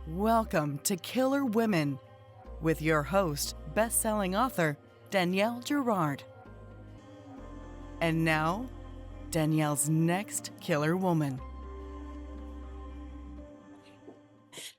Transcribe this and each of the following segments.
Welcome to Killer Women with your host, best-selling author Danielle Gerard. And now, Danielle's next killer woman.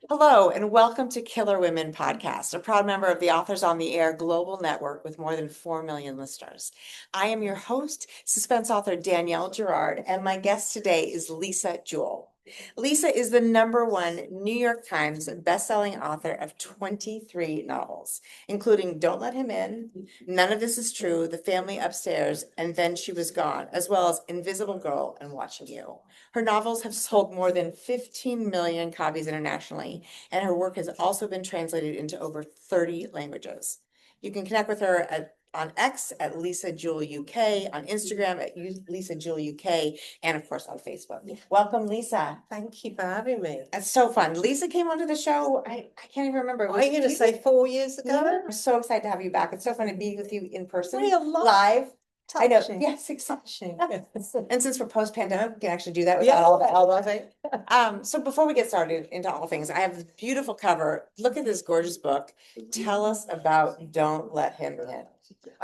Hello, and welcome to Killer Women Podcast, a proud member of the Authors on the Air global network with more than 4 million listeners. I am your host, suspense author Danielle Gerard, and my guest today is Lisa Jewell. Lisa is the #1 New York Times bestselling author of 23 novels, including Don't Let Him In, None of This Is True, The Family Upstairs, and Then She Was Gone, as well as Invisible Girl and Watching You. Her novels have sold more than 15 million copies internationally, and her work has also been translated into over 30 languages. You can connect with her on X at Lisa Jewell UK, on Instagram at Lisa Jewell UK, and of course on Facebook. Welcome, Lisa. Thank you for having me. It's so fun. Lisa came onto the show. I can't even remember. Are you going to say 4 years ago? Yeah. I'm so excited to have you back. It's so fun to be with you in person, Real live. I know. Touching. Yes, exactly. Touching. And since we're post-pandemic, we can actually do that without all the elbow, I think. So before we get started into all things, I have this beautiful cover. Look at this gorgeous book. Tell us about Don't Let Him In.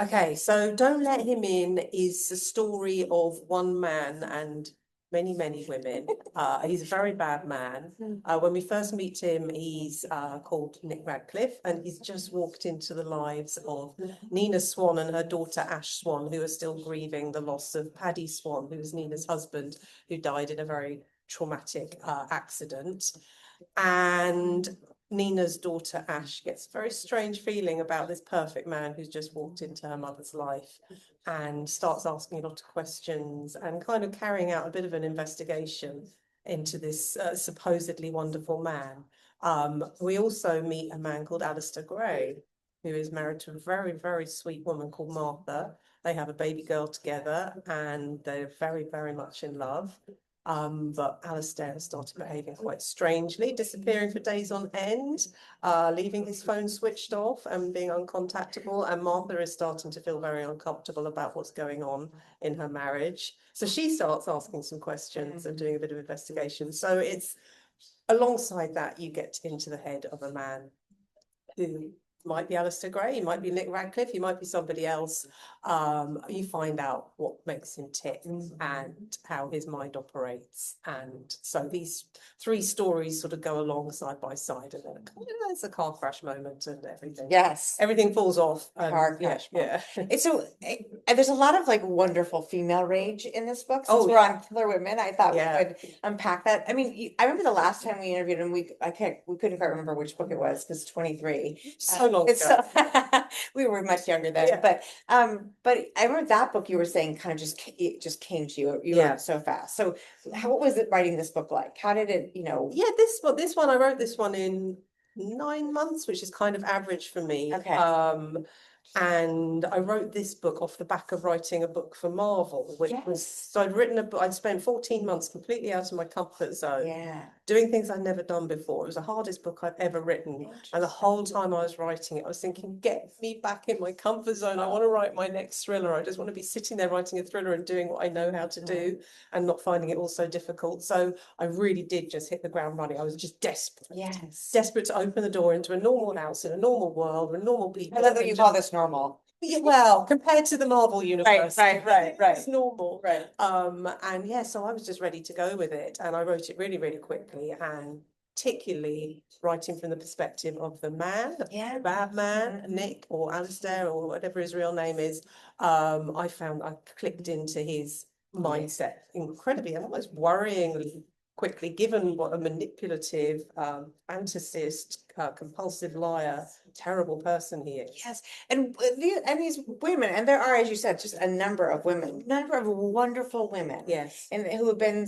Okay, so Don't Let Him In is the story of one man and many, many women. He's a very bad man. When we first meet him, he's called Nick Radcliffe, and he's just walked into the lives of Nina Swan and her daughter Ash Swan, who are still grieving the loss of Paddy Swan, who was Nina's husband, who died in a very traumatic accident. And Nina's daughter Ash gets a very strange feeling about this perfect man who's just walked into her mother's life and starts asking a lot of questions and kind of carrying out a bit of an investigation into this supposedly wonderful man. We also meet a man called Alistair Gray, who is married to a very, very sweet woman called Martha. They have a baby girl together and they're very, very much in love. But Alistair has started behaving quite strangely, disappearing for days on end, leaving his phone switched off and being uncontactable. And Martha is starting to feel very uncomfortable about what's going on in her marriage. So she starts asking some questions and doing a bit of investigation. So it's alongside that, you get into the head of a man who might be Alistair Gray, he might be Nick Radcliffe, he might be somebody else. You find out what makes him tick and how his mind operates. And so these 3 stories sort of go along side by side, and then there's a car crash moment and everything. Yes. Everything falls off. Car crash. Yeah. And there's a lot of like wonderful female rage in this book. Since we're on Killer Women, I thought we could unpack that. I mean, I remember the last time we interviewed him, we couldn't quite remember which book it was because 23. So long ago. We were much younger then. Yeah. But I remember that book you were saying kind of it just came to you. You wrote so fast. So what was it writing this book like? How did it, Yeah, this one I wrote this one in 9 months, which is kind of average for me. Okay. And I wrote this book off the back of writing a book for Marvel, which was, so I'd written a book, I'd spent 14 months completely out of my comfort zone, doing things I'd never done before. It was the hardest book I've ever written. And the whole time I was writing it, I was thinking, get me back in my comfort zone. I want to write my next thriller. I just want to be sitting there writing a thriller and doing what I know how to do and not finding it all so difficult. So I really did just hit the ground running. I was just desperate. Yes. Desperate to open the door into a normal house, in a normal world, with normal people. I love that you call this normal. Yeah, well, compared to the Marvel universe, right. it's normal. Right. And yeah, so I was just ready to go with it, and I wrote it really, really quickly, and particularly writing from the perspective of the man, the bad man, Nick or Alistair or whatever his real name is. I found I clicked into his mindset incredibly, and almost worryingly quickly, given what a manipulative, fantasist, compulsive liar, terrible person he is. Yes, and these women, and there are, as you said, just a number of wonderful women. Yes, and who have been,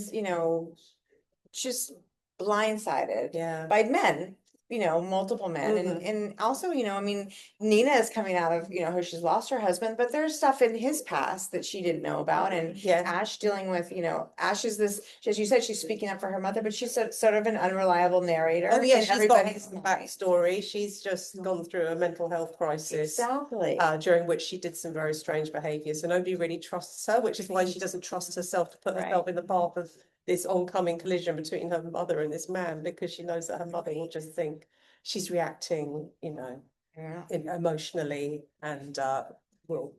just blindsided by men. Multiple men. And also, I mean, Nina is coming out of, she's lost her husband, but there's stuff in his past that she didn't know about. And Ash dealing with, Ash is this, as you said, she's speaking up for her mother, but she's sort of an unreliable narrator. Oh yeah, she's got his backstory. She's just gone through a mental health crisis. Exactly. During which she did some very strange behaviour. So nobody really trusts her, which is why she doesn't trust herself to put herself in the path of this oncoming collision between her mother and this man, because she knows that her mother will just think she's reacting, Yeah. emotionally, and will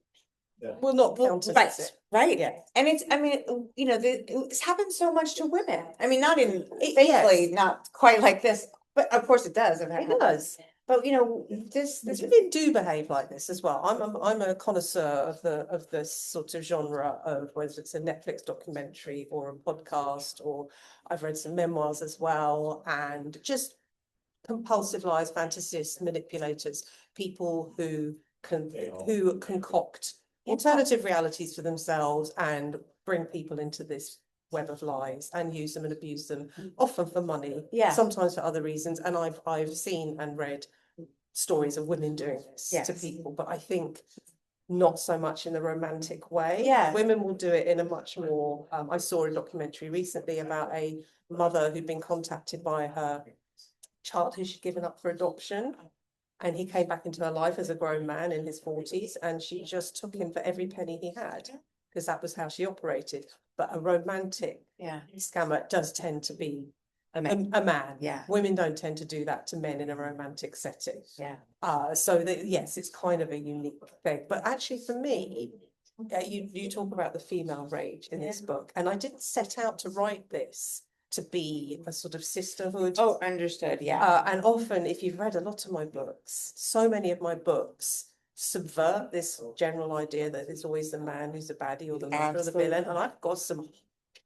not countenance Right, it. right. Yeah. And it's, I mean, this happens so much to women. I mean, not in, Yes. thankfully, not quite like this, but of course it does. It does. But this Women do behave like this as well. I'm a connoisseur of the sort of genre of whether it's a Netflix documentary or a podcast, or I've read some memoirs as well, and just compulsive lies, fantasists, manipulators, people who concoct alternative realities for themselves and bring people into this web of lies and use them and abuse them, often for money, Yeah. sometimes for other reasons. And I've seen and read stories of women doing this to Yes. people, but I think not so much in the romantic way. Yeah. Women will do it in a much more, I saw a documentary recently about a mother who'd been contacted by her child who she'd given up for adoption, and he came back into her life as a grown man in his 40s, and she just took him for every penny he had, because that was how she operated. But a romantic scammer does tend to be a man. Yeah. Women don't tend to do that to men in a romantic setting. Yeah. Yes, it's kind of a unique thing. But actually, for me, you talk about the female rage in this book, and I didn't set out to write this to be a sort of sisterhood. Oh, understood. Yeah. And often, if you've read a lot of my books, so many of my books subvert this general idea that it's always the man who's the baddie or the monster or the villain. And I've got some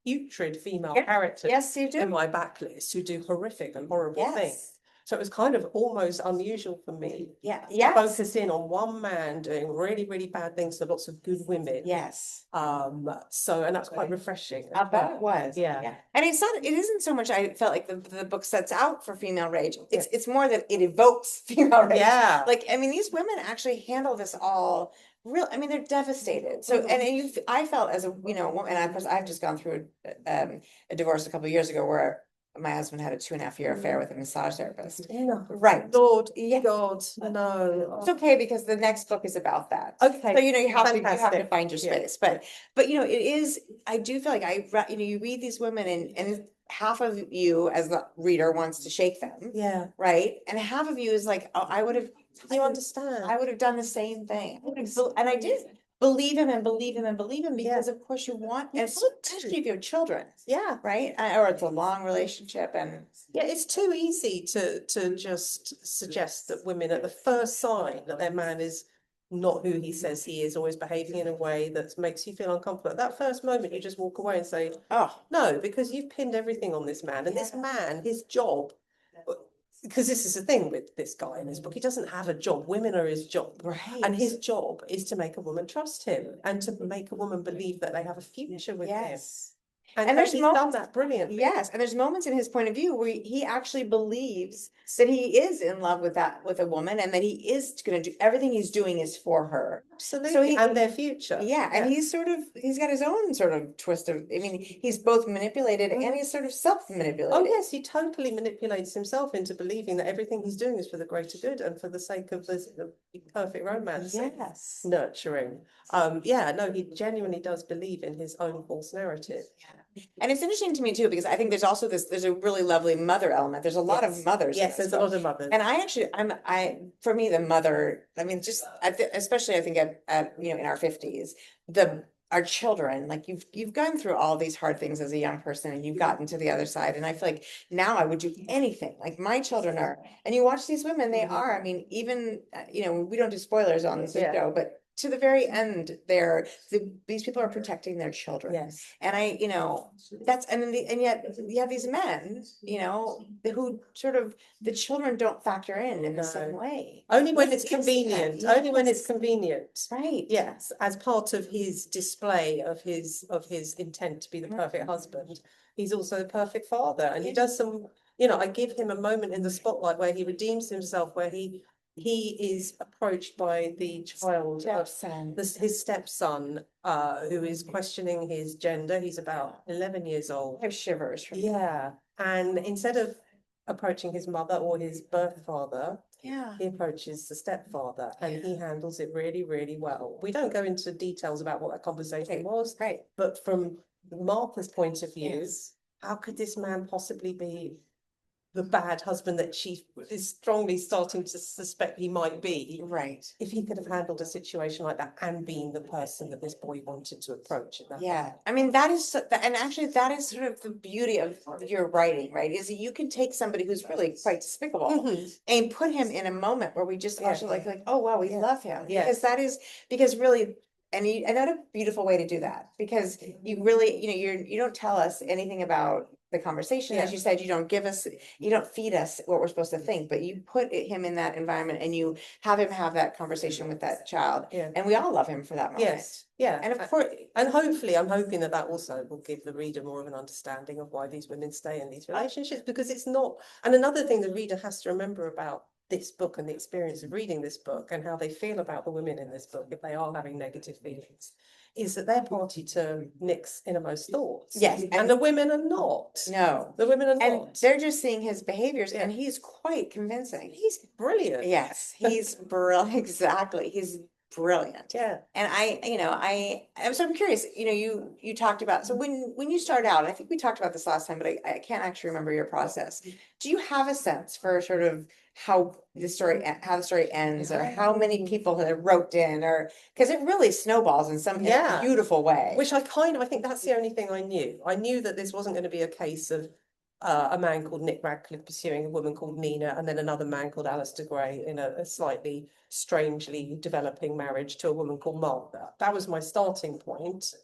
putrid female characters Yes, you do. in my backlist who do horrific and horrible Yes. things. So it was kind of almost unusual for me Yeah. to Yes. focus in on one man doing really, really bad things to lots of good women. Yes. And that's quite refreshing. I bet it was. Yeah. And it isn't so much, I felt like the book sets out for female rage. It's more that it evokes female rage. Yeah. Like, I mean, these women actually handle this all I mean, they're devastated. So, I felt as a, woman, and of course, I've just gone through a divorce a couple of years ago where my husband had a 2.5-year affair with a massage therapist. No. Right. Lord, Yeah. God, no. It's okay, because the next book is about that. Okay. So, you have to Fantastic. find your space. But it is, I do feel like you read these women and half of you as the reader wants to shake them. Yeah. Right. And half of you is like, oh, I would have done the same thing. And I did believe him because of course you want, and especially if you have children. Yeah. Right. Or it's a long relationship, and it's too easy to just suggest that women, at the first sign that their man is not who he says he is, or is behaving in a way that makes you feel uncomfortable, at that first moment you just walk away and say, oh no, because you've pinned everything on this man. And this man, his job, because this is the thing with this guy in his book, he doesn't have a job. Women are his job. Right. And his job is to make a woman trust him and to make a woman believe that they have a future with him. And there's he's done that brilliantly. Yes, and there's moments in his point of view where he actually believes that he is in love with a woman, and that he is going to do everything he's doing is for her. Absolutely, and their future. Yeah, and he's got his own sort of twist of, I mean, he's both manipulated and he's sort of self-manipulated. Oh yes, he totally manipulates himself into believing that everything he's doing is for the greater good and for the sake of the perfect romance. Yes. Nurturing. He genuinely does believe in his own false narrative. Yeah. And it's interesting to me too, because I think there's also there's a really lovely mother element. There's a lot of mothers. Yes, there's a lot of mothers. And for me, the mother, I mean, just especially I think in our 50s, our children, like you've gone through all these hard things as a young person, and you've gotten to the other side. And I feel like now I would do anything, like my children are, and you watch these women, they are, I mean, even, we don't do spoilers on this show, but to the very end, these people are protecting their children. Yes. And and yet you have these men, who sort of, the children don't factor in the same way. Only when it's convenient. Only when it's convenient. Right. Yes, as part of his display of his intent to be the perfect husband, he's also the perfect father. And he does some, I give him a moment in the spotlight where he redeems himself, where he is approached by the child, his stepson, who is questioning his gender. He's about 11 years old. I have shivers. Yeah. And instead of approaching his mother or his birth father, he approaches the stepfather, and he handles it really, really well. We don't go into details about what that conversation was, right? But from Martha's point of view, how could this man possibly be the bad husband that she is strongly starting to suspect he might be, Right. if he could have handled a situation like that and been the person that this boy wanted to approach in that Yeah, way. I mean, that is, and actually that is sort of the beauty of your writing, right? Is that you can take somebody who's really quite despicable Mhm. and put him in a moment where we just Yeah. actually like, oh, wow, we Yeah. love him. Yes. Because that is, because really, and that a beautiful way to do that, because you really, you don't tell us anything about the conversation. As Yeah. you said, you don't feed us what we're supposed to think, but you put him in that environment and you have him have that conversation with that child. Yeah. And we all love him for that moment. Yes. Yeah. And of course, And hopefully, I'm hoping that that also will give the reader more of an understanding of why these women stay in these relationships, because it's not. And another thing the reader has to remember about this book and the experience of reading this book and how they feel about the women in this book, if they are having negative feelings, is that they're party to Nick's innermost thoughts. yes, And the women are not. no, The women are and not. they're just seeing his behaviors, and Yeah. he's quite convincing. He's brilliant. Yes, he's brilliant. Exactly, he's brilliant. Yeah. And I'm curious. You talked about, so when you start out, I think we talked about this last time, but I can't actually remember your process. Do you have a sense for sort of how the story ends, or how many people have wrote in, or because it really snowballs in some Yeah. beautiful way. Which I think that's the only thing I knew. I knew that this wasn't going to be a case of a man called Nick Radcliffe pursuing a woman called Nina, and then another man called Alistair Gray in a slightly strangely developing marriage to a woman called Martha. That was my starting point.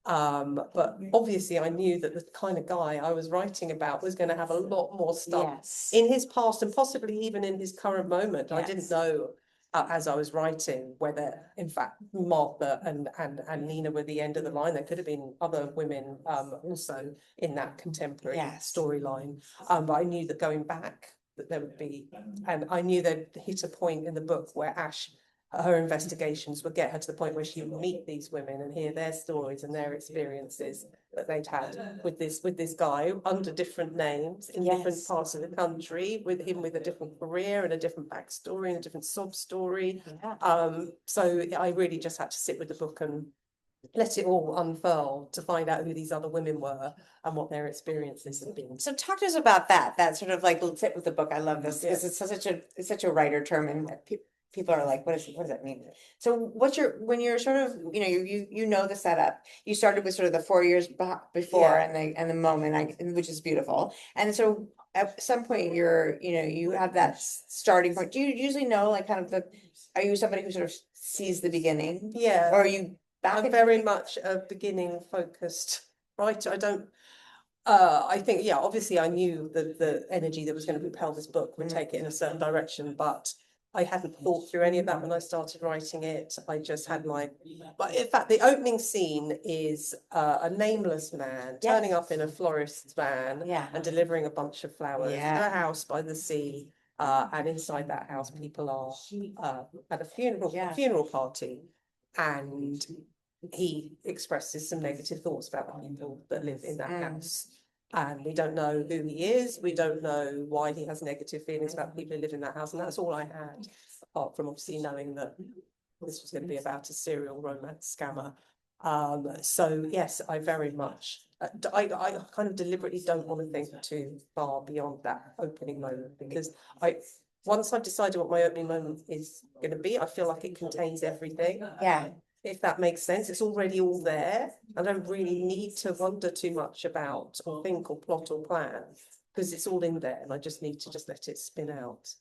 But obviously I knew that the kind of guy I was writing about was going to have a lot more stuff Yes. in his past and possibly even in his current moment. I Yes. didn't know as I was writing whether in fact Martha and Nina were the end of the line. There could have been other women also in that contemporary Yes. storyline. But I knew that going back that there would be, and I knew they'd hit a point in the book where Ash, her investigations would get her to the point where she would meet these women and hear their stories and their experiences that they'd had with this guy under different names in different Yes. parts of the country, with him with a different career and a different backstory and a different sob story. Yeah. So I really just had to sit with the book and let it all unfurl to find out who these other women were and what their experiences had been. So talk to us about that sort of like sit with the book. I love this because Yeah. it's such a writer term, and people are like, what does that mean? So when you're sort of, you know the setup, you started with sort of the 4 years before Yeah. and the moment, which is beautiful. And so at some point you have that starting point. Do you usually know like kind of are you somebody who sort of sees the beginning? Yeah. Or are you back I'm at very much a beginning focused writer. I don't I think, yeah, obviously I knew that the energy that was going to propel this book would take it in a certain direction, but I hadn't thought through any of that when I started writing it. I just had but in fact, the opening scene is a nameless man turning up in a florist's van and delivering a bunch of flowers to a house by the sea. And inside that house, people are at a funeral party, and he expresses some negative thoughts about the people that live in that house. And we don't know who he is. We don't know why he has negative feelings about the people who live in that house. And that's all I had, apart from obviously knowing that this was going to be about a serial romance scammer. So yes, I very much, I kind of deliberately don't want to think too far beyond that opening moment, because once I've decided what my opening moment is going to be, I feel like it contains everything. Yeah. If that makes sense, it's already all there. I don't really need to wonder too much about or think or plot or plan, because it's all in there and I just need to let it spin out.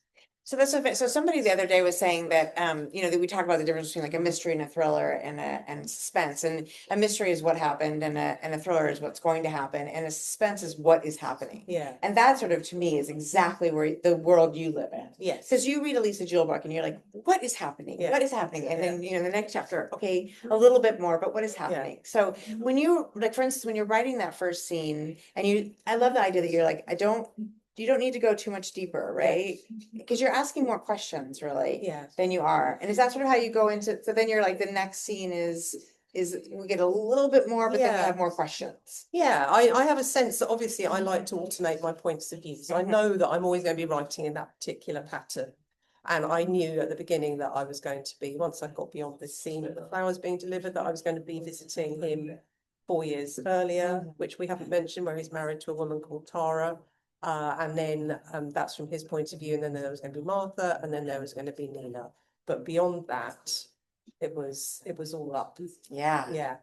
So so somebody the other day was saying that that we talk about the difference between like a mystery and a thriller and suspense, and a mystery is what happened, and a thriller is what's going to happen, and a suspense is what is happening. Yeah. And that sort of to me is exactly where the world you live in. Yes. Because you read a Lisa Jewell book and you're like, what is happening? Yeah. What is happening? And then the next chapter, okay, a little bit more, but what is happening? So when you like, for instance, when you're writing that first scene, and I love the idea that you're like, you don't need to go too much deeper, right? Because you're asking more questions really than you are. And is that sort of how you go into, so then you're like, the next scene is we get a little bit more, but then we have more questions. Yeah, I have a sense that obviously I like to alternate my points of view. So I know that I'm always going to be writing in that particular pattern. And I knew at the beginning that I was going to be, once I got beyond this scene of the flowers being delivered, that I was going to be visiting him 4 years earlier, which we haven't mentioned, where he's married to a woman called Tara. And then that's from his point of view. And then there was going to be Martha, and then there was going to be Nina. But beyond that, it was all up. Yeah. Yeah.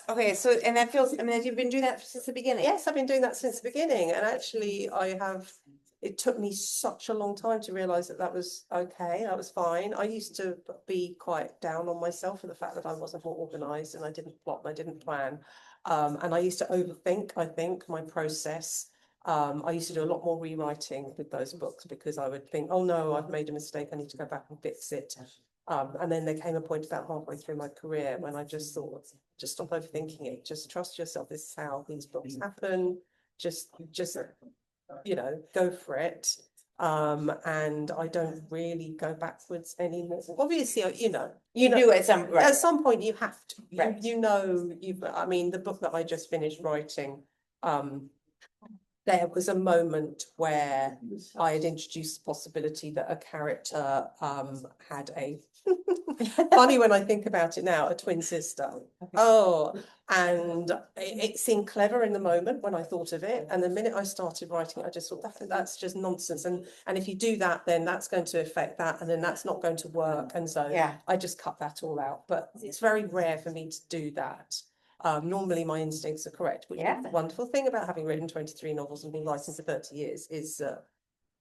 Okay, so, and that feels, I mean, you've been doing that since the beginning. Yes, I've been doing that since the beginning. And actually, it took me such a long time to realize that was okay, that was fine. I used to be quite down on myself for the fact that I wasn't more organized and I didn't plot and I didn't plan. And I used to overthink, I think, my process. I used to do a lot more rewriting with those books because I would think, oh no, I've made a mistake, I need to go back and fix it. And then there came a point about halfway through my career when I just thought, just stop overthinking it, just trust yourself, this is how these books happen, just go for it. And I don't really go backwards anymore. Obviously, You do at some point you have to. Right. I mean, the book that I just finished writing, there was a moment where I had introduced the possibility that a character had a funny when I think about it now, a twin sister. Oh, and it seemed clever in the moment when I thought of it. And the minute I started writing, I just thought that's just nonsense. And if you do that, then that's going to affect that, and then that's not going to work. And so I just cut that all out. But it's very rare for me to do that. Normally my instincts are correct, which is the wonderful thing about having written 23 novels and been writing for 30 years is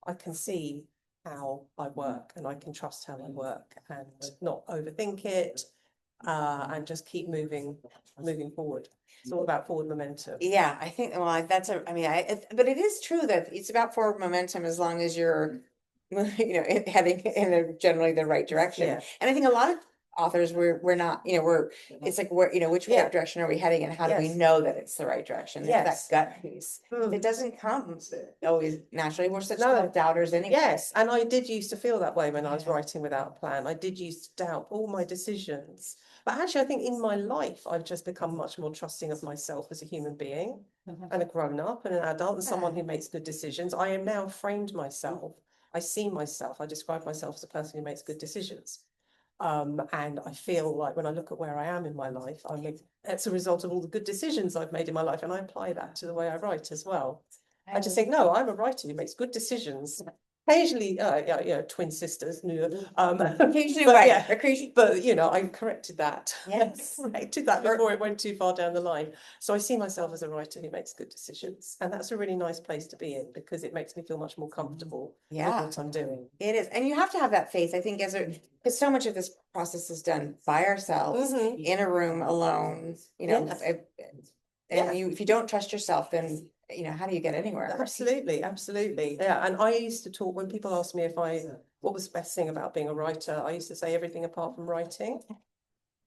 I can see how I work and I can trust how I work and not overthink it and just keep moving forward. It's all about forward momentum. Yeah, I think, well, but it is true that it's about forward momentum as long as you're, heading in generally the right direction. Yeah. And I think a lot of authors, we're not, it's like, which direction are we heading and how do we know that it's the right direction? It's that gut piece. It doesn't come always naturally. We're such self-doubters anyway. Yes, and I did used to feel that way when I was writing without a plan. I did used to doubt all my decisions. But actually, I think in my life, I've just become much more trusting of myself as a human being and a grown-up and an adult and someone who makes good decisions. I am now framed myself. I see myself. I describe myself as a person who makes good decisions. And I feel like when I look at where I am in my life, it's a result of all the good decisions I've made in my life, and I apply that to the way I write as well. I just think, no, I'm a writer who makes good decisions. Occasionally, twin sisters, Occasionally, but I corrected that. Yes. Corrected that before it went too far down the line. So I see myself as a writer who makes good decisions, and that's a really nice place to be in because it makes me feel much more comfortable with what I'm doing. It is, and you have to have that faith, I think, because so much of this process is done by ourselves in a room alone. And if you don't trust yourself, then how do you get anywhere? Absolutely. Yeah. And I used to talk when people asked me what was the best thing about being a writer, I used to say everything apart from writing.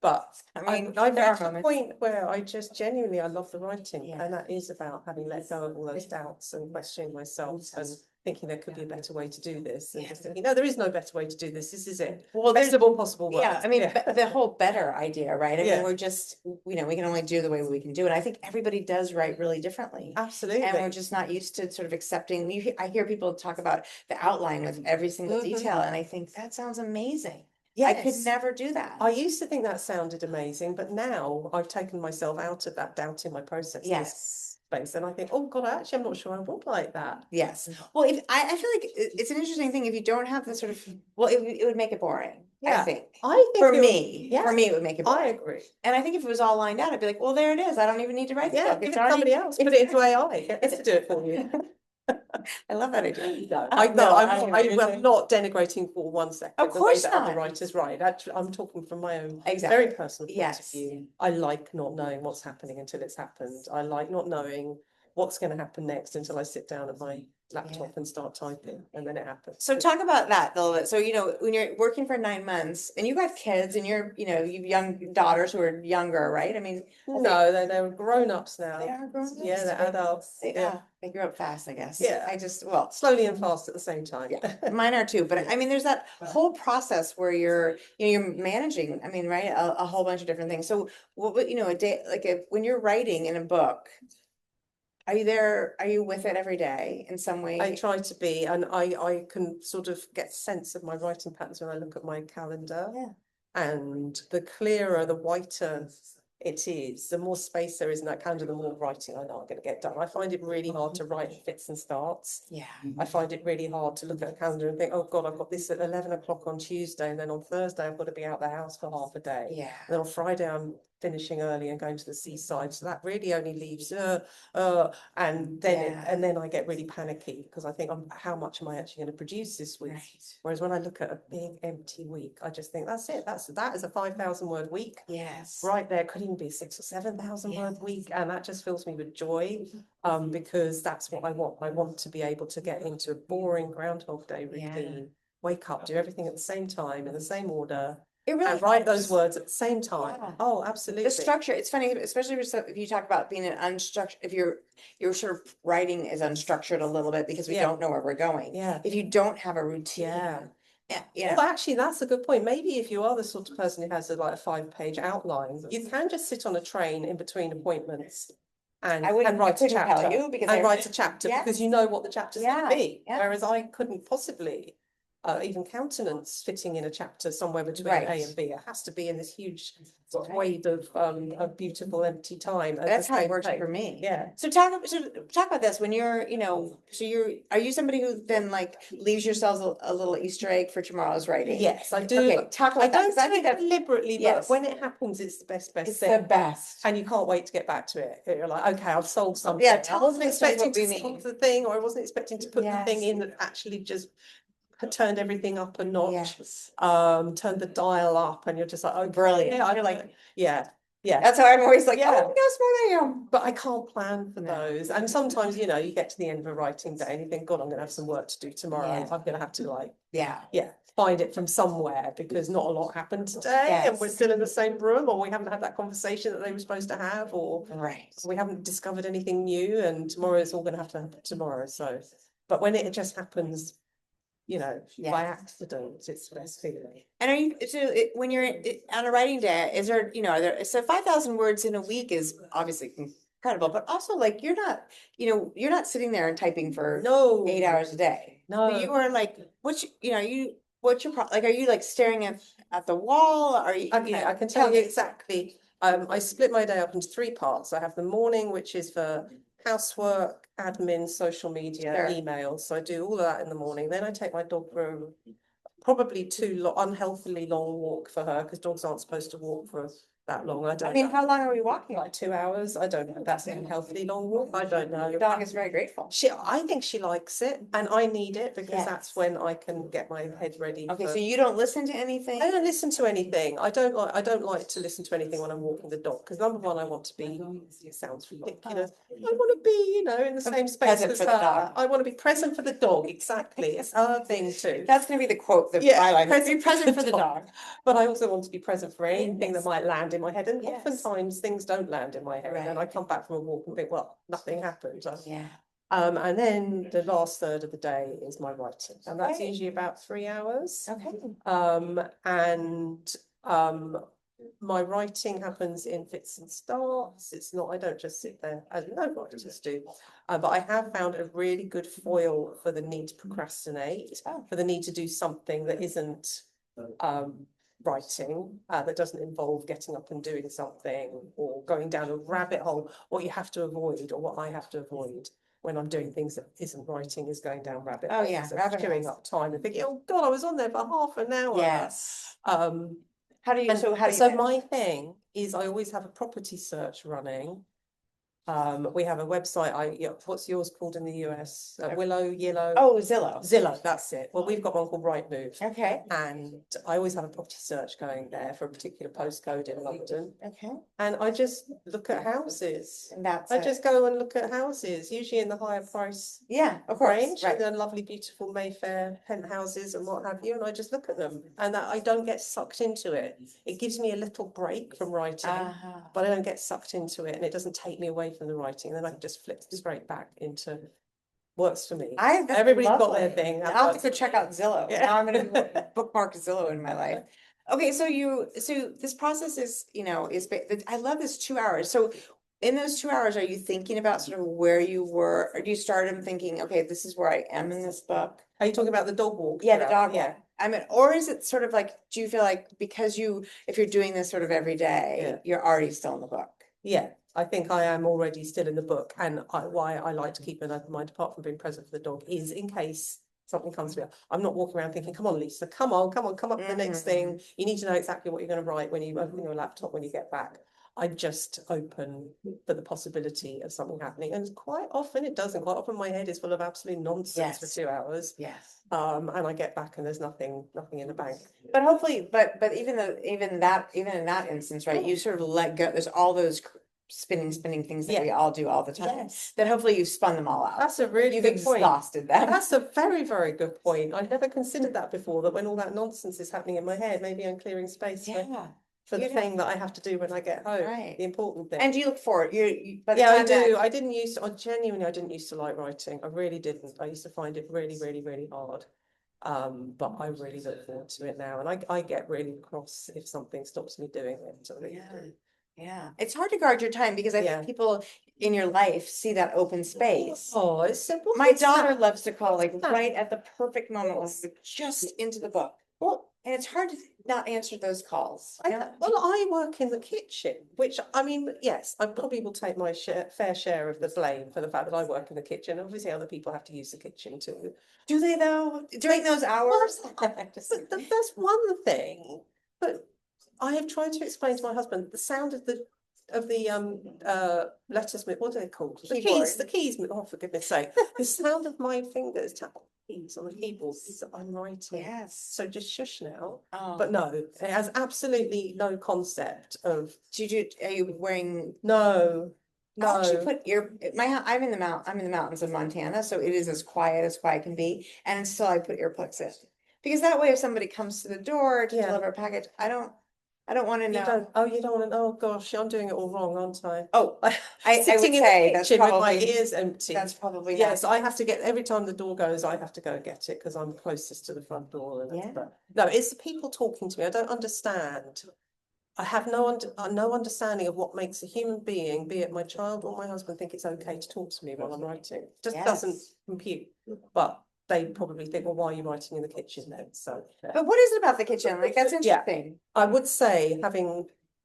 But I've got to the point where I just genuinely, I love the writing. And that is about having let go of all those doubts and questioning myself and thinking there could be a better way to do this. And just thinking, no, there is no better way to do this. This is it. Well, best of all possible work. Yeah, I mean, the whole better idea, right? I mean, we're just, we can only do the way we can do it. I think everybody does write really differently. Absolutely. And we're just not used to sort of accepting. I hear people talk about the outline with every single detail. And I think that sounds amazing. Yes. I could never do that. I used to think that sounded amazing, but now I've taken myself out of that doubt in my process. Space, and I think, oh God, actually, I'm not sure I would like that. Yes. Well, I feel like it's an interesting thing if you don't have the sort of, it would make it boring. Yeah. I think for me, it would make it boring. I agree. And I think if it was all lined out, I'd be like, well, there it is. I don't even need to write the book. Give it to somebody else. Put it into AI. Get us to do it for you. I love that idea. I'm not denigrating for 1 second. Of course not. Other writers write. Actually, I'm talking from my own very personal point of view. I like not knowing what's happening until it's happened. I like not knowing what's going to happen next until I sit down at my laptop and start typing, and then it happens. So talk about that a little bit. So, when you're working for 9 months and you got kids and you've young daughters who are younger, right? I mean, no, they're grown-ups now. They are grown-ups. Yeah, they're adults. They grew up fast, I guess. Yeah. Slowly and fast at the same time. Yeah, mine are too. But I mean, there's that whole process where you're managing, I mean, right, a whole bunch of different things. So a day, when you're writing in a book, are you with it every day in some way? I try to be, and I can sort of get a sense of my writing patterns when I look at my calendar. Yeah. And the clearer, the whiter It is. The more space there is in that calendar, the more writing I know I'm going to get done. I find it really hard to write in fits and starts. Yeah. I find it really hard to look at a calendar and think, oh God, I've got this at 11 o'clock on Tuesday, and then on Thursday I've got to be out the house for half a day. Yeah. And then on Friday I'm finishing early and going to the seaside. So that really only leaves and then I get really panicky because I think, how much am I actually going to produce this week? Right. Whereas when I look at a big empty week, I just think that's it. That is a 5,000 word week. Yes. Right there, could even be 6,000 or 7,000 word week, and that just fills me with joy, because that's what I want. I want to be able to get into a boring Groundhog Day routine, wake up, do everything at the same time in the same order, It really and write helps. those words at the same time. Yeah. Oh, absolutely. The structure, it's funny, especially if you talk about being an unstructured, if your sort of writing is unstructured a little bit because we Yeah. don't know where we're going. Yeah. If you don't have a routine. Yeah. Yeah. Well, actually, that's a good point. Maybe if you are the sort of person who has like a 5-page outline, you can just sit on a train in between appointments and I wouldn't write a couldn't tell chapter you because and I write a chapter Yes. because you know what the chapter's going to be. Yeah. Whereas I couldn't possibly even countenance fitting in a chapter somewhere between Right. A and B. It has to be in this huge sort of wave of beautiful empty time. at That's the how it same works pace. for me. Yeah. So talk about this when you're, are you somebody who then like leaves yourselves a little Easter egg for tomorrow's writing? Yes, I do. Okay, talk I about that, don't 'cause I do think it that's deliberately, but yes. when it happens, it's the best It's thing. the best. And you can't wait to get back to it. You're like, okay, I've solved something. Yeah, I tell wasn't us what expecting we to mean. solve the thing, or I wasn't expecting to put the thing Yes. in that actually just turned everything up a notch. Yes. Turned the dial up, and you're just like, oh, Brilliant. Yeah, You're like, yeah. that's how I'm always like, Yeah. oh, how smart I am. But I can't plan for No. those. And sometimes, you get to the end of a writing day and you think, God, I'm gonna have some work to do tomorrow. Yeah. I'm gonna have to Yeah. find it from somewhere because not a lot happened today and we're Yes. still in the same room, or we haven't had that conversation that they were supposed to have, or Right. we haven't discovered anything new, and tomorrow it's all gonna have to happen tomorrow. So, but when it just happens, by accident, it's the best feeling. And are you when you're on a writing day? Is there so 5,000 words in a week is obviously incredible, but also like you're not sitting there and typing for No. 8 hours a day. No. You are like what's your like? Are you like staring at the wall? Are you? Okay, I can tell you exactly. I split my day up into 3 parts. I have the morning, which is for housework, admin, social media, Sure. emails. So I do all of that in the morning. Then I take my dog for probably too unhealthily long walk for her, because dogs aren't supposed to walk for that long. I don't know. how long are we walking? Like 2 hours. I don't know if that's an unhealthily long walk. I don't know. Your dog is very grateful. I think she likes it, and I need it because Yes. that's when I can get my head ready. Okay, so you don't listen to anything? I don't listen to anything. I don't like to listen to anything when I'm walking the dog, because number one, I want to be, it sounds ridiculous. I want to be, in the same space Present as for the her. dog. I want to be present for the dog. Exactly. It's her thing too. That's gonna be the quote, the Yeah, byline. present Be present for the dog. dog. But I also want to be present for anything Yes. that might land in my head. And Yes. oftentimes things don't land in my head. And I Right. come back from a walk and think, well, nothing happened. Yeah. And then the last third of the day is my writing. And that's Okay. usually about 3 hours. Okay. And my writing happens in fits and starts. It's not, I don't just sit there, as no writers do. But I have found a really good foil for the need to procrastinate, for the need to do something that isn't writing, that doesn't involve getting up and doing something or going down a rabbit hole. What you have to avoid, or what I have to avoid when I'm doing things that isn't writing, is going down rabbit holes. Oh, yeah, So rabbit chewing holes. up time and thinking, oh God, I was on there for half an hour. Yes. So So my thing is I always have a property search running. We have a website. What's yours called in the US? Willow, Yellow. Oh, Zillow. Zillow, that's it. Well, we've got one called Rightmove. Okay. And I always have a property search going there for a particular postcode in London. Okay. And I just look at houses. And that's I just go and look at houses, usually in the higher price of course. range, Right. the lovely, beautiful Mayfair penthouses and what have you. And I just look at them, and that I don't get sucked into it. It gives me a little break from writing, but I don't get sucked into it, and it doesn't take me away from the writing. Then I can just flip straight back into, works for me. Everybody's got their thing. I'll have to go check out Zillow. Yeah. Now I'm gonna bookmark Zillow in my life. Okay, so this process is, I love this 2 hours. So in those 2 hours, are you thinking about sort of where you were, or do you start them thinking, okay, this is where I am in this book? Are you talking about the dog walk? Yeah, the dog Yeah. walk. I mean, or is it sort of like, do you feel like because if you're doing this sort of every day, Yeah. you're already still in the book? Yeah, I think I am already still in the book, and why I like to keep an open mind, apart from being present for the dog, is in case something comes to me. I'm not walking around thinking, come on, Lisa, come on, come up with the next thing. You need to know exactly what you're going to write when you open your laptop when you get back. I just open for the possibility of something happening. And quite often it doesn't. Quite often my head is full of absolute nonsense for 2 hours. Yes. And I get back and there's nothing in the bank. But hopefully, but even in that instance, right, you sort of let go. There's all those spinning things that we all do all the time. Yes. That hopefully you've spun them all out. That's a really You've good point. exhausted them. That's a very, very good point. I've never considered that before, that when all that nonsense is happening in my head, maybe I'm clearing space for the thing that I have to do when I get home. Right. The important thing. And you look forward. Yeah, I do. I didn't used to, I didn't used to like writing. I really didn't. I used to find it really, really, really hard. But I really look forward to it now. And I get really cross if something stops me doing it. Yeah. It's hard to guard your time because I think people in your life see that open space. Oh, it's simple. My daughter loves to call right at the perfect moment when we're just into the book. Well, and it's hard to not answer those calls. Well, I work in the kitchen, which, I mean, yes, I probably will take my fair share of the blame for the fact that I work in the kitchen. Obviously, other people have to use the kitchen too. Do they though? During those hours? That's one thing. But I have tried to explain to my husband the sound of the lettuce, what are they called? The keys, oh, for goodness sake. The sound of my fingers tapping keys on the keyboard is that I'm writing. Yes. So just shush now. Oh. But no, it has absolutely no concept of. Are you wearing? No. I actually put I'm in the mountains of Montana, so it is as quiet can be. And still I put earplugs in. Because that way if somebody comes to the door to deliver a package, I don't want to know. You don't want to know. Oh gosh, I'm doing it all wrong, aren't I? Oh, I would say that's probably with my ears empty. That's probably yes. I have to get every time the door goes. I have to go and get it because I'm closest to the front door. No, it's the people talking to me. I don't understand. I have no understanding of what makes a human being, be it my child or my husband, think it's okay to talk to me while I'm writing. It just doesn't compute. But they probably think, well, why are you writing in the kitchen then? So, but what is it about the kitchen? Like, that's interesting. I would say,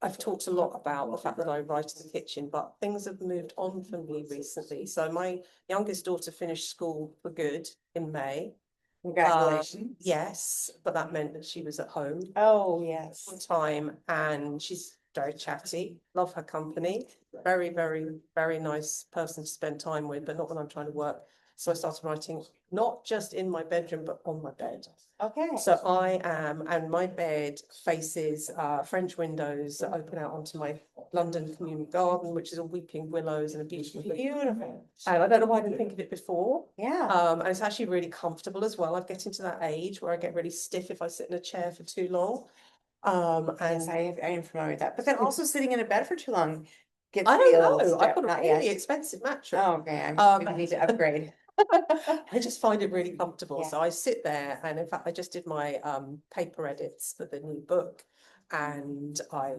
I've talked a lot about the fact that I write in the kitchen, but things have moved on for me recently. So my youngest daughter finished school for good in May. Congratulations. Yes, but that meant that she was at home. Oh, yes. Full time, and she's very chatty. Love her company. Very, very, very nice person to spend time with, but not when I'm trying to work. So I started writing not just in my bedroom, but on my bed. Okay. So and my bed faces French windows that open out onto my London communal garden, which is all weeping willows and a beautiful. Beautiful. And I don't know why I didn't think of it before. Yeah. And it's actually really comfortable as well. I'm getting to that age where I get really stiff if I sit in a chair for too long. And yes, I am familiar with that. But then also sitting in a bed for too long. I don't know. I've got a really expensive mattress. Oh, okay. I need to upgrade. I just find it really comfortable. Yeah. So I sit there, and in fact, I just did my paper edits for the new book, and I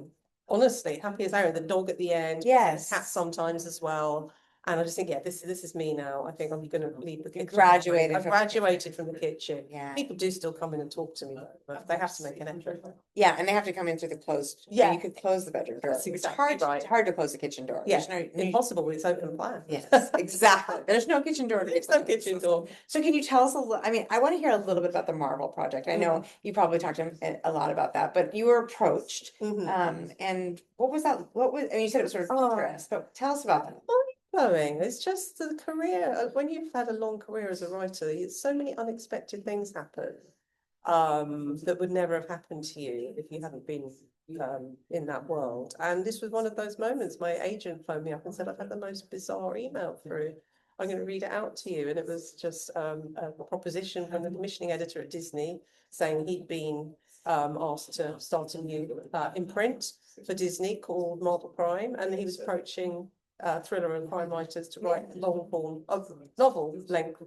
honestly happy as Aaron, the dog at the end, yes, cat sometimes as well. And I just think, this is me now. I think I'm going to leave the kitchen. I've graduated from the kitchen. Yeah. People do still come in and talk to me, but they have to make an effort. Yeah, and they have to come in through the closed. Yeah, you could close the bedroom door. It's hard to close the kitchen door. Yeah, impossible when it's open plan. Yes, exactly. There's no kitchen door. There's no kitchen door. So can you tell us I want to hear a little bit about the Marvel project. I know you probably talked a lot about that, but you were approached. And what was that? You said it was sort of interest, but tell us about that. It's just the career. When you've had a long career as a writer, so many unexpected things happen that would never have happened to you if you hadn't been in that world. And this was one of those moments. My agent phoned me up and said, I've had the most bizarre email through. I'm going to read it out to you. And it was just a proposition from the commissioning editor at Disney saying he'd been asked to start a new imprint for Disney called Marvel Prime, and he was approaching thriller and crime writers to write long form of novel length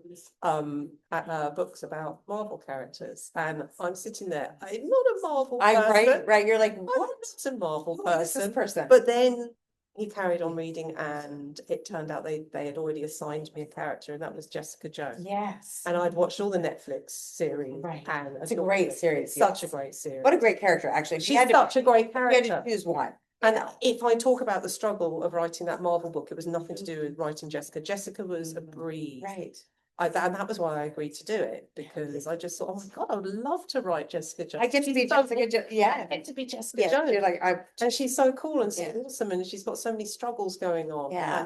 books about Marvel characters. And I'm sitting there, I'm not a Marvel person. Right. You're like, what? I'm not a Marvel person. But then he carried on reading, and it turned out they had already assigned me a character, and that was Jessica Jones. Yes. And I'd watched all the Netflix series. Right. And It's a great series. Such a yes. great series. What a great character, actually. If you She's had to- such a great if you had character. to choose one. And if I talk about the struggle of writing that Marvel book, it was nothing to do with writing Jessica. Jessica was a breeze. Right. And that was why I agreed to do it, because I just thought, oh my God, I would love to write Jessica Jones. I get to be She's so- Jessica yeah. I get to be Jessica Yeah, Jones. you're like, And she's so cool and so Yeah. awesome, and she's got so many struggles going on. Yeah.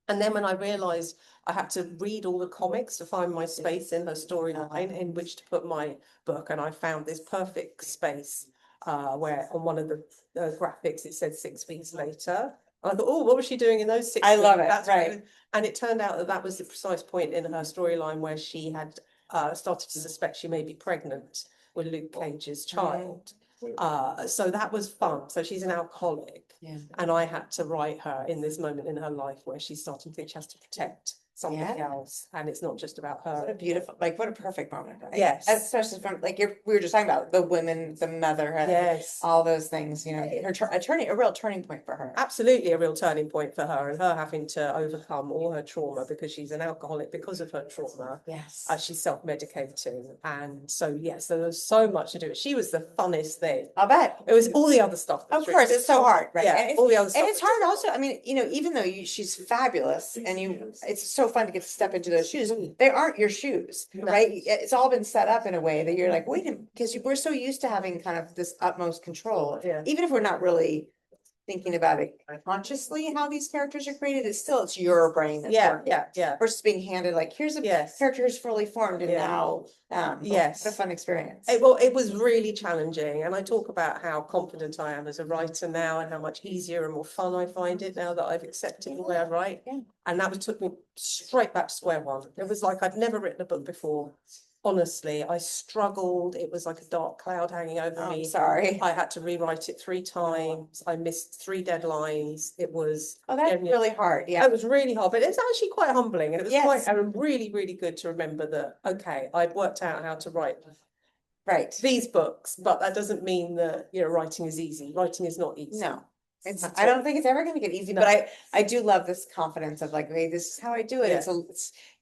And then when I realized I had to read all the comics to find my space in her storyline in which to put my book, and I found this perfect space where on one of the graphics it said 6 weeks later. I thought, oh, what was she doing in those 6 I weeks? love it, That's right. really- And it turned out that that was the precise point in her storyline where she had started to suspect she may be pregnant with Luke Cage's child. So that was fun. So she's an alcoholic, Yeah. and I had to write her in this moment in her life where she's starting to think she has to protect something Yeah. else, and it's not just about her. What a beautiful, like, what a perfect moment. Right? Yes. Especially from, like, we were just talking about the women, the motherhood, Yes, all those things, you know, a real turning point for her. absolutely a real turning point for her, and her having to overcome all her trauma because she's an alcoholic because of her trauma. Yes. She's self-medicating, and so yes, there was so much to do. She was the funnest thing. I'll bet. It was all the other stuff. Of course, it's so hard, right? Yeah, And all the other and stuff. it's hard also. I mean, you know, even though she's fabulous and it's so fun to get to step into those shoes. They aren't your shoes, right? It's all been set up in a way that you're like, wait a minute, because we're so used to having kind of this utmost control. Yeah. Even if we're not really thinking about it consciously, how these characters are created, it's your brain that's Yeah, working. yeah. Versus being handed like, here's a Yes. character who's fully formed and Yeah. now, Yes. what a fun experience. It was really challenging, and I talk about how confident I am as a writer now, and how much easier and more fun I find it now that I've accepted the way I write. Yeah. And that took me straight back to square one. It was like I'd never written a book before. Honestly, I struggled. It was like a dark cloud hanging over Oh, I'm me. sorry. I had to rewrite it 3 times. I missed 3 deadlines. It was Oh, that's genuine- really hard. Yeah. It was really hard, but it's actually quite humbling, and it was Yes. quite really, really good to remember that, okay, I'd worked out how to write Right. these books, but that doesn't mean that, you know, writing is easy. Writing is not easy. No. It's, That's I don't all. think it's ever gonna get easy, No. but I do love this confidence of like, hey, this is how I do it. Yeah.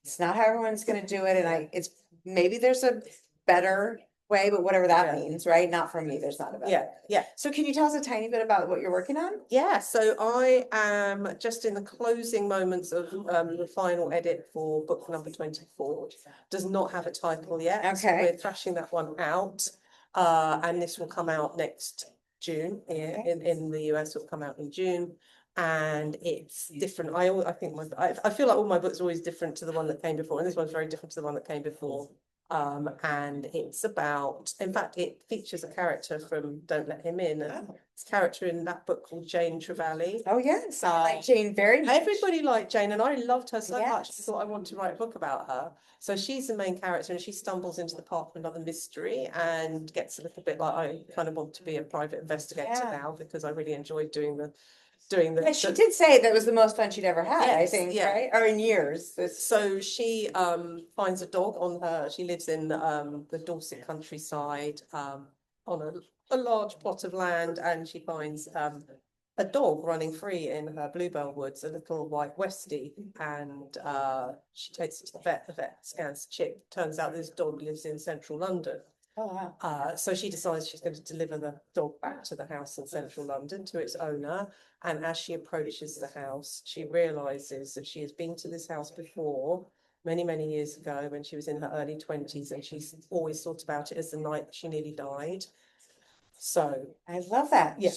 It's not how everyone's gonna do it, and maybe there's a better way, but whatever that Yeah. means, right? Not for me, there's not a better. Yeah, way. yeah. So can you tell us a tiny bit about what you're working on? Yeah, so I am just in the closing moments of the final edit for book number 24, which does not have a title yet. Okay. We're thrashing that one out. And this will come out next June. Okay. In the US, it will come out in June. And it's different. I think I feel like all my books are always different to the one that came before, and this one's very different to the one that came before. And it's about, in fact, it features a character from Don't Let Him In. And it's a character in that book called Jane Trevally. Oh, yes, I like Jane very much. Everybody liked Jane, and I loved her so much. I Yes. thought I want to write a book about her. So she's the main character, and she stumbles into the path of another mystery and gets a little bit like, I kind of want to be a private investigator Yeah. now, because I really enjoyed doing the. Yeah, she did say that was the most fun she'd ever had, I Yes, think, yeah. right? Or in years. So she finds a dog on her. She lives in the Dorset countryside on a large plot of land, and she finds a dog running free in her bluebell woods, a little white Westie, and she takes it to the vet. The vet scans the chip. Turns out this dog lives in central London. Oh, wow. So she decides she's going to deliver the dog back to the house in central London to its owner. And as she approaches the house, she realizes that she has been to this house before, many, many years ago, when she was in her early 20s, and she's always thought about it as the night that she nearly died. So, I love that. yeah.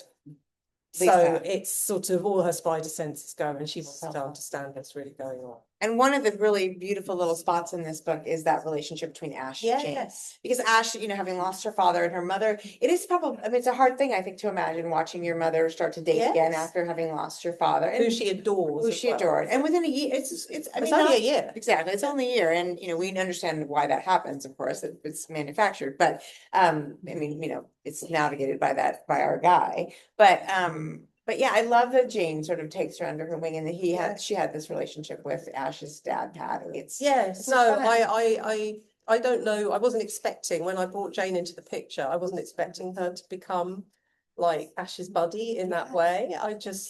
So Lisa. it's sort of all her spider senses go, and she wants to understand what's really going on. And one of the really beautiful little spots in this book is that relationship between Ash and Jane. Yes. Because Ash, you know, having lost her father and her mother, it is probably, I mean, it's a hard thing, I think, to imagine watching your mother start to date again Yes. after having lost your father. Who And she adores. who as she well. adored. And within a year, it's I It's mean, only not- a year. Exactly, it's only a year, and you know, we understand why that happens, of course, it's manufactured, but I mean, you know, it's navigated by our guy. But yeah, I love that Jane sort of takes her under her wing, and that she had this relationship with Ash's dad, Pat. It's Yes, so no, fun. I don't know. I wasn't expecting, when I brought Jane into the picture, I wasn't expecting her to become like Ash's buddy in that way.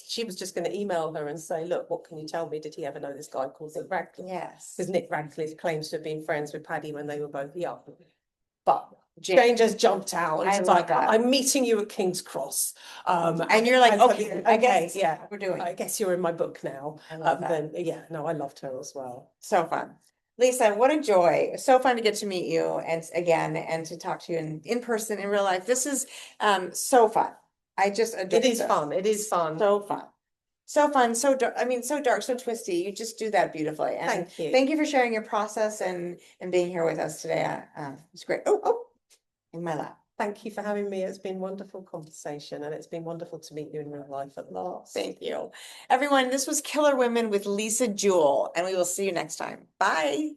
She was just going to email her and say, look, what can you tell me? Did he ever know this guy called Nick Radcliffe? Yes. Because Nick Radcliffe claims to have been friends with Paddy when they were both young. But Jane just jumped out and I was love like, that. I'm meeting you at King's Cross. And you're like, and so- okay, I guess yeah, we're doing. I guess you're in my book now. I love that. Then yeah, no, I loved her as well. So fun. Lisa, what a joy. So fun to get to meet you and again and to talk to you in person in real life. This is so fun. I just adore It is this. fun. It is fun. So fun. So fun, so dark, I mean, so dark, so twisty. You just do that beautifully. And Thank you. thank you for sharing your process and being here with us today. It's great. Oh, in my lap. Thank you for having me. It's been wonderful conversation and it's been wonderful to meet you in real life at last. Thank you. Everyone, this was Killer Women with Lisa Jewell, and we will see you next time. Bye.